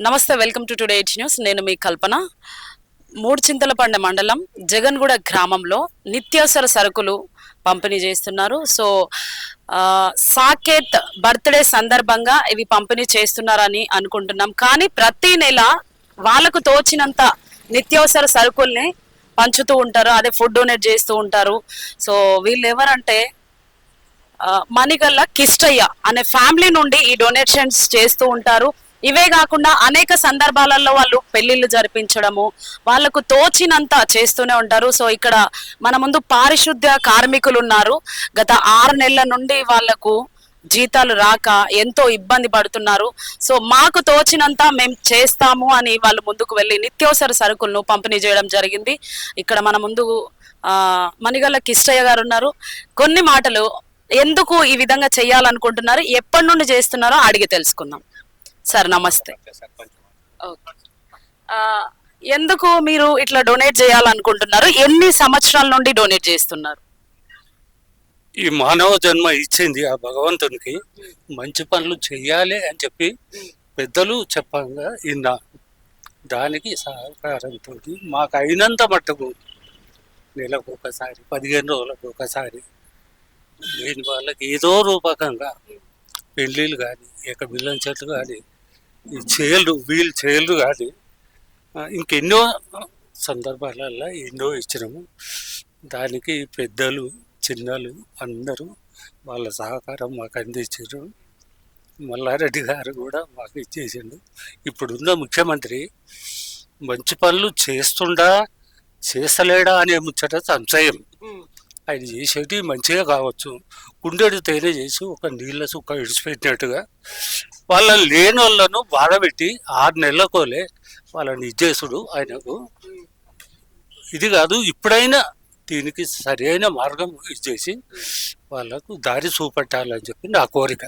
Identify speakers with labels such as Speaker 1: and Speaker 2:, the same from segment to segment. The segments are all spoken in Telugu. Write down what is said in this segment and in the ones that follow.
Speaker 1: నమస్తే, welcome to today eight news. నేను మీ కల్పన. మూడుచింతలపండ మండలం జగన్గూడ గ్రామంలో నిత్యావసర సరుకులు పంపిణీ చేస్తున్నారు. సో సాకేత్ బర్త్డే సందర్భంగా ఇవి పంపిణీ చేస్తున్నారని అనుకుంటున్నాం. కానీ ప్రతి నెల వాళ్ళకు తోచినంత నిత్యావసర సరుకుల్ని పంచుతూ ఉంటారు, అదే ఫుడ్ డొనేట్ చేస్తూ ఉంటారు. సో వీళ్ళు ఎవరంటే మణిగల్ల కిష్టయ్య అనే ఫ్యామిలీ నుండి ఈ డొనేషన్స్ చేస్తూ ఉంటారు. ఇవే కాకుండా అనేక సందర్భాలలో వాళ్ళు పెళ్లిళ్ళు జరిపించడము, వాళ్ళకు తోచినంత చేస్తూనే ఉంటారు. సో ఇక్కడ మన ముందు పారిశుద్ధ్య కార్మికులు ఉన్నారు. గత 6 నెలల నుండి వాళ్లకు జీతాలు రాక ఎంతో ఇబ్బంది పడుతున్నారు. సో మాకు తోచినంత మేము చేస్తాము అని వాళ్ళు ముందుకు వెళ్ళి నిత్యావసర సరుకులను పంపిణీ చేయడం జరిగింది. ఇక్కడ మన ముందు మణిగల్ల కిష్టయ్య గారు ఉన్నారు. కొన్ని మాటలు ఎందుకు ఈ విధంగా చేయాలనుకుంటున్నారు, ఎప్పటి నుండి చేస్తున్నారో అడిగి తెలుసుకుందాం. సార్ నమస్తే. ఎందుకు మీరు ఇట్లా డొనేట్ చేయాలనుకుంటున్నారు? ఎన్ని సంవత్సరాల నుండి డొనేట్ చేస్తున్నారు?
Speaker 2: ఈ మానవ జన్మ ఇచ్చింది ఆ భగవంతునికి, మంచి పనులు చెయ్యాలి అని చెప్పి పెద్దలు చెప్పంగా ఇన్నా. దానికి సహకారంతో మాకు అయినంత మట్టుకు నెలకు ఒకసారి, 15 రోజులకు ఒకసారి లేని వాళ్ళకి ఏదో రూపకంగా పెళ్ళిళ్ళు కానీ, ఇక బిల్లం చెట్లు కానీ, ఈ చేళ్ళు వీల్ చేళ్ళు కానీ, ఇంకెన్నో సందర్భాలలో ఎన్నో ఇచ్చినాము. దానికి పెద్దలు చిన్నలు అందరూ వాళ్ళ సహకారం మాకు అందించారు. మల్లారెడ్డి గారు కూడా మాకు ఇచ్చేసిండు. ఇప్పుడున్న ముఖ్యమంత్రి మంచి పనులు చేస్తుండా చేస్తలేడా అనే ముచ్చట సంశయం. ఆయన చేసేటి మంచిగా కావచ్చు, కుండెడు తేనె చేసి ఒక నీళ్ళ సుక్క విడిచిపెట్టినట్టుగా వాళ్ళని లేని వాళ్ళను బాధపెట్టి 6 నెలలకోలే వాళ్ళని ఇచ్చేసుడు ఆయనకు ఇది కాదు. ఇప్పుడైనా దీనికి సరైన మార్గం ఇచ్చేసి వాళ్ళకు దారి చూపెట్టాలని చెప్పి నా కోరిక.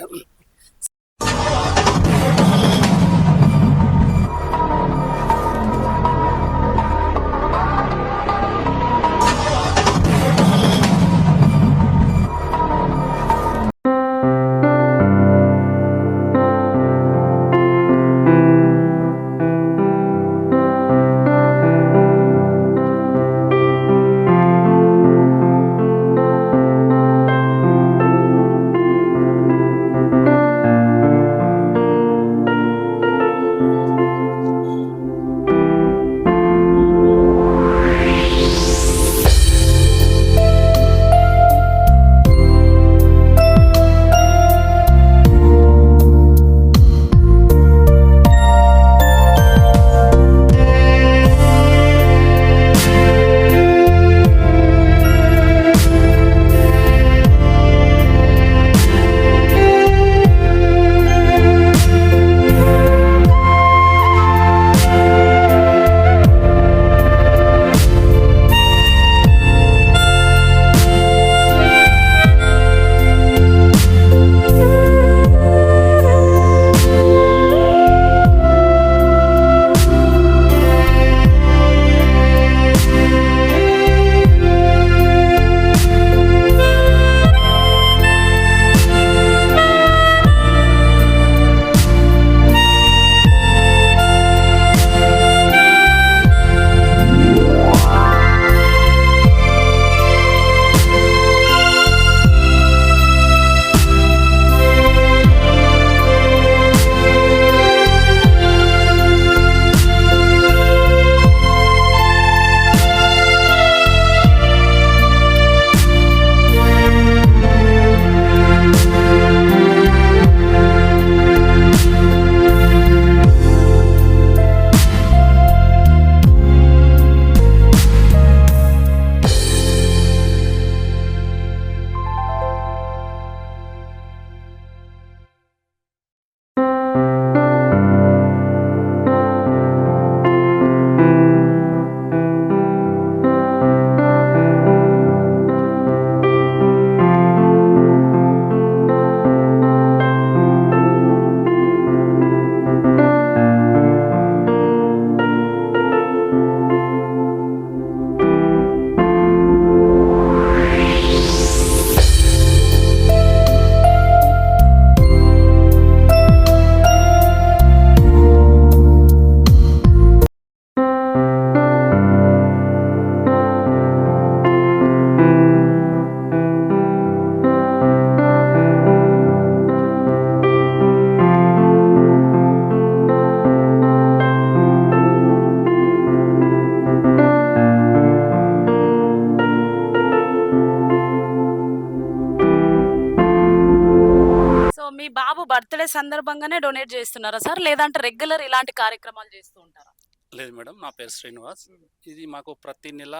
Speaker 1: బర్త్డే సందర్భంగానే డొనేట్ చేస్తున్నారా సార్, లేదంటే రెగ్యులర్ ఇలాంటి కార్యక్రమాలు చేస్తూ ఉంటారా?
Speaker 2: లేదు మేడం, నా పేరు శ్రీనివాస్. ఇది మాకు ప్రతి నెల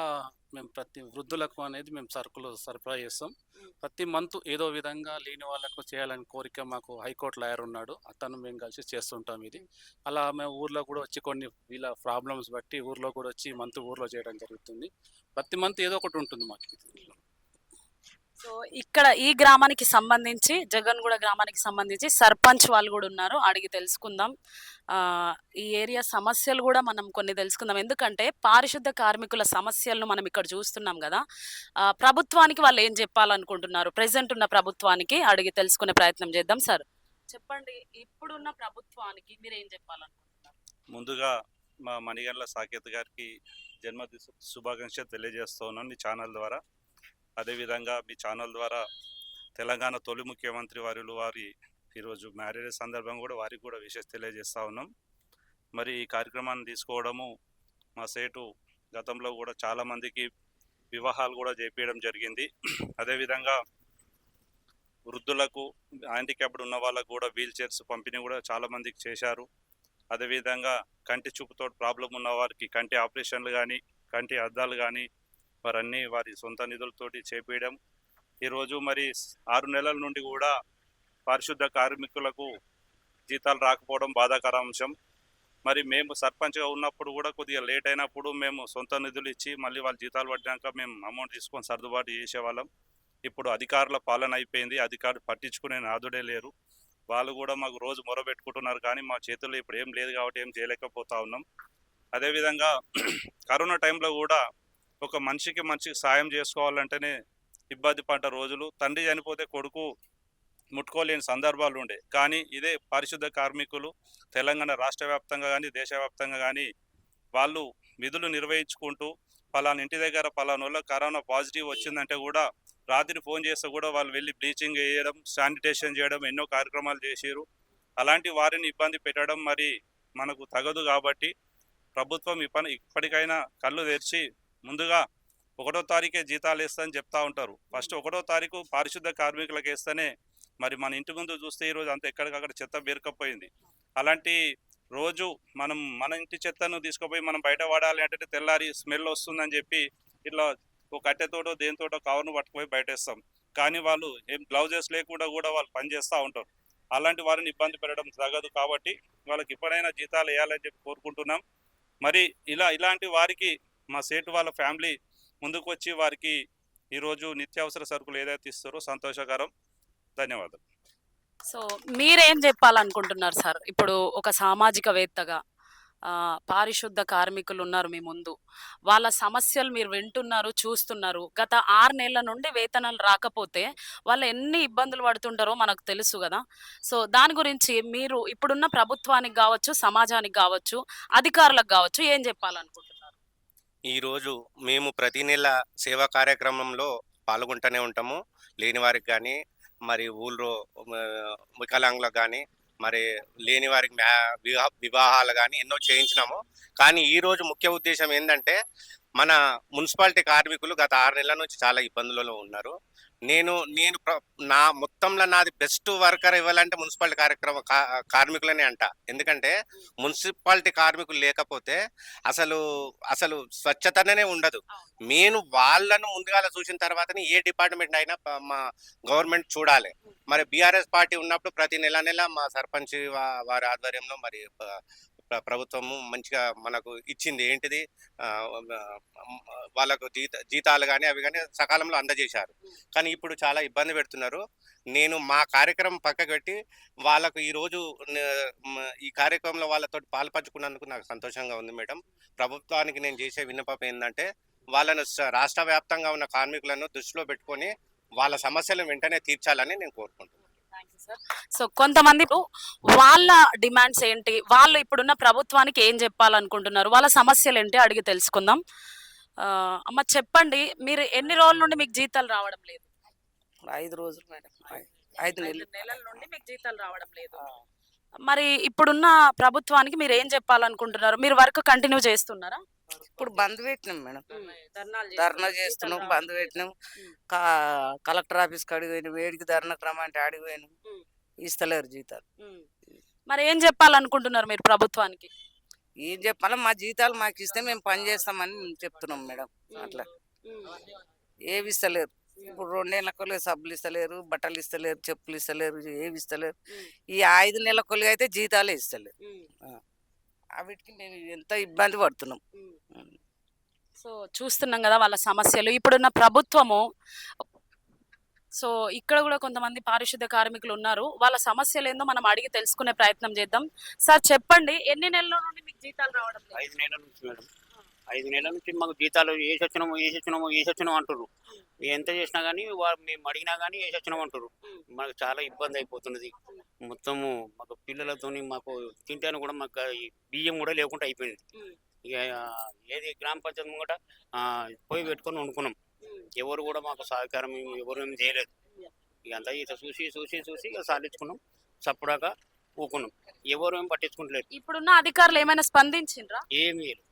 Speaker 2: మేము ప్రతి వృద్ధులకు అనేది మేము సరుకులు సరఫరా చేస్తాం. ప్రతి మంత్ ఏదో విధంగా లేని వాళ్ళకు చేయాలని కోరిక మాకు హైకోర్టు లాయర్ ఉన్నాడు, అతను మేము కలిసి చేస్తుంటాం ఇది. అలా మేము ఊర్లో కూడా వచ్చి కొన్ని వీళ్ళ ప్రాబ్లమ్స్ బట్టి ఊర్లో కూడా వచ్చి మంత్ ఊర్లో చేయడం జరుగుతుంది. ప్రతి మంత్ ఏదో ఒకటి ఉంటుంది మాకు ఇది.
Speaker 1: సో ఇక్కడ ఈ గ్రామానికి సంబంధించి, జగన్గూడ గ్రామానికి సంబంధించి సర్పంచ్ వాళ్ళు కూడా ఉన్నారు, అడిగి తెలుసుకుందాం. ఆ, ఈ ఏరియా సమస్యలు కూడా మనం కొన్ని తెలుసుకుందాం. ఎందుకంటే పారిశుద్ధ కార్మికుల సమస్యలను మనం ఇక్కడ చూస్తున్నాం కదా. ప్రభుత్వానికి వాళ్ళు ఏం చెప్పాలనుకుంటున్నారు, ప్రెసెంట్ ఉన్న ప్రభుత్వానికి అడిగి తెలుసుకునే ప్రయత్నం చేద్దాం. సార్ చెప్పండి, ఇప్పుడున్న ప్రభుత్వానికి మీరు ఏం చెప్పాలనుకుంటున్నారు?
Speaker 3: ముందుగా మా మణిగండ్ల సాకేత్ గారికి జన్మదిన శుభాకాంక్షలు తెలియజేస్తూ ఉన్నాను మీ ఛానల్ ద్వారా. అదేవిధంగా మీ ఛానల్ ద్వారా తెలంగాణ తొలి ముఖ్యమంత్రి వారి ఈరోజు మ్యారేజ్ సందర్భంగా కూడా వారికి కూడా విషయం తెలియజేస్తూ ఉన్నాం. మరి ఈ కార్యక్రమాన్ని తీసుకోవడము మా సేటు గతంలో కూడా చాలామందికి వివాహాలు కూడా చేపించడం జరిగింది. అదేవిధంగా వృద్ధులకు, హ్యాండిక్యాప్డ్ ఉన్న వాళ్ళకు కూడా వీల్ చైర్స్ పంపిణీ కూడా చాలామందికి చేశారు. అదేవిధంగా కంటి చూపుతో ప్రాబ్లం ఉన్న వారికి కంటి ఆపరేషన్లు కానీ, కంటి అద్దాలు కానీ వారన్నీ వారి సొంత నిధులతోటి చేపేయడం. ఈరోజు మరి 6 నెలల నుండి కూడా పారిశుద్ధ కార్మికులకు జీతాలు రాకపోవడం బాధాకర అంశం. మరి మేము సర్పంచ్గా ఉన్నప్పుడు కూడా కొద్దిగా లేట్ అయినప్పుడు మేము సొంత నిధులు ఇచ్చి మళ్ళీ వాళ్ళు జీతాలు పడ్డాక మేము అమౌంట్ తీసుకొని సర్దుబాటు చేసేవాళ్ళం. ఇప్పుడు అధికారుల పాలన అయిపోయింది, అధికారులు పట్టించుకునే నాదుడే లేరు. వాళ్ళు కూడా మాకు రోజు మొరబెట్టుకుంటున్నారు, కానీ మా చేతుల్లో ఇప్పుడు ఏం లేదు కాబట్టి ఏం చేయలేకపోతా ఉన్నాం. అదేవిధంగా కరోనా టైంలో కూడా ఒక మనిషికి సాయం చేసుకోవాలంటేనే ఇబ్బంది పడ్డ రోజులు. తండ్రి చనిపోతే కొడుకు ముట్టుకోలేని సందర్భాలు ఉండే. కానీ ఇదే పారిశుద్ధ కార్మికులు తెలంగాణ రాష్ట్ర వ్యాప్తంగా కానీ దేశవ్యాప్తంగా కానీ వాళ్ళు విధులు నిర్వహించుకుంటూ పలానా ఇంటి దగ్గర పలానా వాళ్ళ కరోనా పాజిటివ్ వచ్చిందంటే కూడా రాత్రి ఫోన్ చేస్తే కూడా వాళ్ళు వెళ్ళి బ్లీచింగ్ వేయడం, శానిటేషన్ చేయడం, ఎన్నో కార్యక్రమాలు చేసారు. అలాంటి వారిని ఇబ్బంది పెట్టడం మరి మనకు తగదు. కాబట్టి ప్రభుత్వం ఇప్పటికైనా కళ్ళు తెరిచి ముందుగా 1వ తారీఖే జీతాలు వేస్తారని చెప్తా ఉంటారు. ఫస్ట్ 1వ తారీఖు పారిశుద్ధ కార్మికులకు వేస్తేనే మరి మన ఇంటి ముందు చూస్తే ఈరోజు అంతా ఎక్కడికక్కడ చెత్త బేరకపోయింది. అలాంటి రోజు మన ఇంటి చెత్తను తీసుకుపోయి మనం బయట వాడాలి అంటే తెల్లారి స్మెల్ వస్తుందని చెప్పి ఇట్లా ఒక కట్టెతోటో దేనితోటో కవర్ను పట్టుకుపోయి బయటేస్తాం. కానీ వాళ్ళు ఏం గ్లౌజెస్ లేకుండా కూడా వాళ్ళు పనిచేస్తూ ఉంటారు. అలాంటి వారిని ఇబ్బంది పెట్టడం తగదు. కాబట్టి వాళ్ళకి ఇప్పుడైనా జీతాలు వేయాలని చెప్పి కోరుకుంటున్నాం. మరి ఇలాంటి వారికి మా సేటు వాళ్ళ ఫ్యామిలీ ముందుకు వచ్చి వారికి ఈరోజు నిత్యావసర సరుకులు ఏదైతే ఇస్తారో సంతోషకరం. ధన్యవాదాలు.
Speaker 1: సో మీరేం చెప్పాలనుకుంటున్నారు సార్, ఇప్పుడు ఒక సామాజికవేత్తగా? పారిశుద్ధ కార్మికులు ఉన్నారు మీ ముందు, వాళ్ళ సమస్యలు మీరు వింటున్నారు, చూస్తున్నారు. గత 6 నెలల నుండి వేతనాలు రాకపోతే వాళ్ళు ఎన్ని ఇబ్బందులు పడుతుంటారో మనకు తెలుసు కదా. సో దాని గురించి మీరు ఇప్పుడున్న ప్రభుత్వానికి కావచ్చు, సమాజానికి కావచ్చు, అధికారులకు కావచ్చు ఏం చెప్పాలనుకుంటున్నారు?
Speaker 4: ఈరోజు మేము ప్రతి నెల సేవా కార్యక్రమంలో పాల్గొంటూనే ఉంటాము. లేని వారికి కానీ, మరి ఊళ్ళో వికలాంగులకు కానీ, మరి లేని వారికి వివాహాలు కానీ ఎన్నో చేయించినాము. కానీ ఈరోజు ముఖ్య ఉద్దేశం ఏంటంటే, మన మున్సిపాలిటీ కార్మికులు గత 6 నెలల నుంచి చాలా ఇబ్బందులలో ఉన్నారు. నేను నా మొత్తంలో నాది బెస్ట్ వర్కర్ ఇవ్వాలంటే మున్సిపాలిటీ కార్మికులనే అంట. ఎందుకంటే మున్సిపాలిటీ కార్మికులు లేకపోతే అసలు స్వచ్ఛతనే ఉండదు. నేను వాళ్ళను ముందుగా చూసిన తర్వాతనే ఏ డిపార్ట్మెంట్ అయినా మా గవర్నమెంట్ చూడాలి. మరి బీఆర్ఎస్ పార్టీ ఉన్నప్పుడు ప్రతి నెల మా సర్పంచ్ వారి ఆధ్వర్యంలో మరి ప్రభుత్వము మంచిగా మనకు ఇచ్చింది. ఏంటిది, వాళ్ళకు జీతాలు కానీ అవి కానీ సకాలంలో అందజేశారు. కానీ ఇప్పుడు చాలా ఇబ్బంది పెడుతున్నారు. నేను మా కార్యక్రమం పక్కకు పెట్టి వాళ్ళకు ఈరోజు ఈ కార్యక్రమంలో వాళ్ళతో పాల్పంచుకున్నందుకు నాకు సంతోషంగా ఉంది మేడం. ప్రభుత్వానికి నేను చేసే విన్నపం ఏంటంటే, వాళ్ళను రాష్ట్ర వ్యాప్తంగా ఉన్న కార్మికులను దృష్టిలో పెట్టుకొని వాళ్ళ సమస్యలను వెంటనే తీర్చాలని నేను కోరుకుంటున్నాను.
Speaker 1: సో కొంతమంది వాళ్ళ డిమాండ్స్ ఏంటి, వాళ్ళు ఇప్పుడున్న ప్రభుత్వానికి ఏం చెప్పాలనుకుంటున్నారు, వాళ్ళ సమస్యలు ఏంటి అడిగి తెలుసుకుందాం. అమ్మ చెప్పండి, మీరు ఎన్ని రోజుల నుండి మీకు జీతాలు రావడం లేదు?
Speaker 5: 5 రోజులు మేడం. 5
Speaker 1: నెలల నుండి మీకు జీతాలు రావడం లేదు. మరి ఇప్పుడున్న ప్రభుత్వానికి మీరు ఏం చెప్పాలనుకుంటున్నారు? మీరు వర్క్ కంటిన్యూ చేస్తున్నారా?
Speaker 5: ఇప్పుడు బంద్ పెట్టినాం మేడం, ధర్నా చేస్తున్నాం, బంద్ పెట్టినాం. కలెక్టర్ ఆఫీస్కి అడిగిపోయినాం, వేడికి ధర్నాకు రమ్మంటే అడిగిపోయినాం. ఇస్తలేరు జీతాలు.
Speaker 1: మరి ఏం చెప్పాలనుకుంటున్నారు మీరు ప్రభుత్వానికి?
Speaker 5: ఏం చెప్పాలి, మా జీతాలు మాకు ఇస్తే మేము పని చేస్తామని చెప్తున్నాం మేడం. అట్లా ఏవి ఇస్తలేరు. ఇప్పుడు 2 నెలల సబ్బులు ఇస్తలేరు, బట్టలు ఇస్తలేరు, చెప్పులు ఇస్తలేరు, ఏవి ఇస్తలేరు. ఈ 5 నెలల అయితే జీతాలే ఇస్తలేరు. వీటికి మేము ఎంత ఇబ్బంది పడుతున్నాం.
Speaker 1: సో చూస్తున్నాం కదా వాళ్ళ సమస్యలు. ఇప్పుడున్న ప్రభుత్వము, సో ఇక్కడ కూడా కొంతమంది పారిశుద్ధ్య కార్మికులు ఉన్నారు. వాళ్ళ సమస్యలు ఏందో మనం అడిగి తెలుసుకునే ప్రయత్నం చేద్దాం. సార్ చెప్పండి, ఎన్ని నెలల నుండి మీకు జీతాలు రావడం లేదు?
Speaker 6: 5 నెలల నుంచి మేడం. 5 నెలల నుంచి మాకు జీతాలు వేసొచ్చినాము అంటారు. ఎంత చేసినా కానీ మేము అడిగినా కానీ వేసొచ్చినాము అంటారు. మాకు చాలా ఇబ్బంది అయిపోతున్నది. మొత్తము మాకు పిల్లలతోని మాకు తింటాను కూడా మాకు ఈ బియ్యం కూడా లేకుండా అయిపోయింది. ఇక ఏది గ్రామ పంచాయతీ ముంగట పోయి పెట్టుకొని వండుకున్నాం. ఎవరు కూడా మాకు సహకారం ఎవరు ఏం చేయలేదు. ఇక అంతా ఇక చూసి ఇక సాధించుకున్నాం. చప్పుడాక ఊకున్నాం. ఎవరు ఏం పట్టించుకుంటలేదు.
Speaker 1: ఇప్పుడున్న అధికారులు ఏమైనా స్పందించిండ్రా?
Speaker 6: ఏమి లేదు.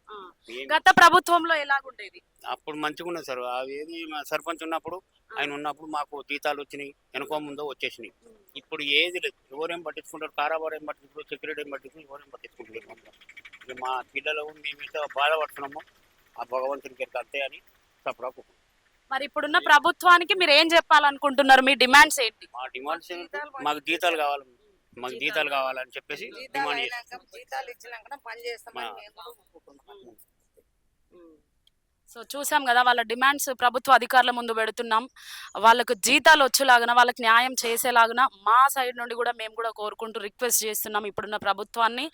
Speaker 1: గత ప్రభుత్వంలో ఎలాగుండేది?
Speaker 6: అప్పుడు మంచిగా ఉన్నది సార్. అవేది మా సర్పంచ్ ఉన్నప్పుడు ఆయన ఉన్నప్పుడు మాకు జీతాలు వచ్చినాయి, వెనుక ముందో వచ్చేసినాయి. ఇప్పుడు ఏది లేదు. ఎవరేం పట్టించుకుంటారు? కారాబార్ ఏం పట్టించుకుంటారు, సెక్యూరిటీ ఏం పట్టించుకుంటారు, ఎవరేం పట్టించుకుంటారు. ఇక మా పిల్లలు మేమైతే బాధపడుతున్నామో ఆ భగవంతునికి అంతే అని తప్పుడు.
Speaker 1: మరి ఇప్పుడున్న ప్రభుత్వానికి మీరు ఏం చెప్పాలనుకుంటున్నారు? మీ డిమాండ్స్ ఏంటి?
Speaker 6: మా డిమాండ్స్ మాకు జీతాలు కావాలి, మాకు జీతాలు కావాలని చెప్పేసి డిమాండ్ చేస్తాం.
Speaker 5: జీతాలు ఇచ్చినాక పని చేస్తామని మేము ఒప్పుకుంటున్నాం.
Speaker 1: సో చూసాం కదా వాళ్ళ డిమాండ్స్ ప్రభుత్వ అధికారుల ముందు పెడుతున్నాం. వాళ్ళకు జీతాలు వచ్చేలాగా, వాళ్ళకి న్యాయం చేసేలాగా మా సైడ్ నుండి కూడా మేము కూడా కోరుకుంటూ రిక్వెస్ట్ చేస్తున్నాం ఇప్పుడున్న ప్రభుత్వాన్ని.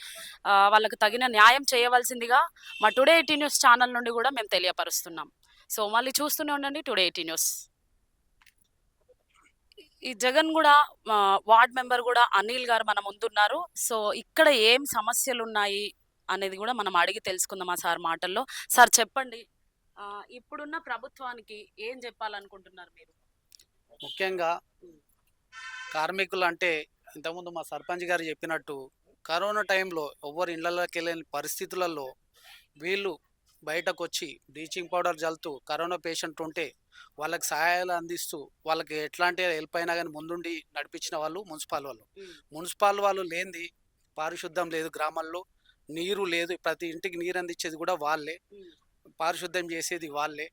Speaker 1: వాళ్ళకు తగిన న్యాయం చేయవలసిందిగా మా టుడే 18 న్యూస్ ఛానల్ నుండి కూడా మేము తెలియపరుస్తున్నాం. సో మళ్ళీ చూస్తూనే ఉండండి టుడే 18 న్యూస్. ఈ జగన్ కూడా వార్డ్ మెంబర్ కూడా అనిల్ గారు మన ముందున్నారు. సో ఇక్కడ ఏం సమస్యలు ఉన్నాయి అనేది కూడా మనం అడిగి తెలుసుకుందాం ఆ సార్ మాటల్లో. సార్ చెప్పండి, ఇప్పుడున్న ప్రభుత్వానికి ఏం చెప్పాలనుకుంటున్నారు మీరు?
Speaker 7: ముఖ్యంగా కార్మికులు అంటే ఇంతకుముందు మా సర్పంచ్ గారు చెప్పినట్టు కరోనా టైంలో ఎవ్వరు ఇళ్లలోకి వెళ్ళని పరిస్థితులలో వీళ్ళు బయటకు వచ్చి బ్లీచింగ్ పౌడర్ జల్లుతూ కరోనా పేషెంట్ ఉంటే వాళ్ళకి సహాయాలు అందిస్తూ వాళ్ళకి ఎట్లాంటి హెల్ప్ అయినా కానీ ముందుండి నడిపించిన వాళ్ళు మున్సిపల్ వాళ్ళు లేనిది పారిశుద్ధం లేదు, గ్రామాల్లో నీరు లేదు, ప్రతి ఇంటికి నీరు అందించేది కూడా వాళ్ళే, పారిశుద్ధం చేసేది వాళ్ళే.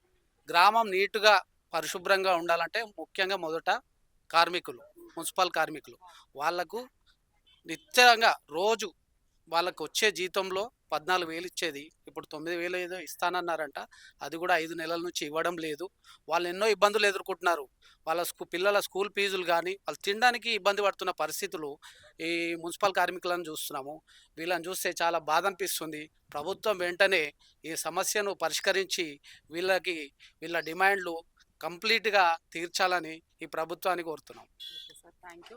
Speaker 7: గ్రామం నీటుగా పరిశుభ్రంగా ఉండాలంటే ముఖ్యంగా మొదట కార్మికులు, మున్సిపల్ కార్మికులు వాళ్ళకు నిత్యంగా రోజు వాళ్ళకు వచ్చే జీతంలో 14,000 ఇచ్చేది ఇప్పుడు 9,000 ఏదో ఇస్తానన్నారంట. అది కూడా 5 నెలల నుంచి ఇవ్వడం లేదు. వాళ్ళు ఎన్నో ఇబ్బందులు ఎదుర్కొంటున్నారు. వాళ్ళ పిల్లల స్కూల్ ఫీజులు కానీ వాళ్ళు తినడానికి ఇబ్బంది పడుతున్న పరిస్థితులు ఈ మున్సిపల్ కార్మికులను చూస్తున్నాము. వీళ్ళని చూస్తే చాలా బాధ అనిపిస్తుంది. ప్రభుత్వం వెంటనే ఈ సమస్యను పరిష్కరించి వీళ్ళ డిమాండ్లు కంప్లీట్గా తీర్చాలని ఈ ప్రభుత్వాన్ని కోరుతున్నాం.
Speaker 1: Thank you.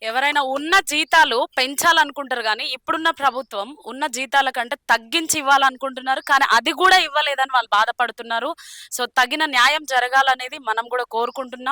Speaker 1: ఎవరైనా ఉన్న జీతాలు పెంచాలనుకుంటారు కానీ ఇప్పుడున్న ప్రభుత్వం ఉన్న జీతాల కంటే తగ్గించి ఇవ్వాలనుకుంటున్నారు, కానీ అది కూడా ఇవ్వలేదని వాళ్ళు బాధపడుతున్నారు. సో తగిన న్యాయం జరగాలనేది మనం కూడా కోరుకుంటున్నాం.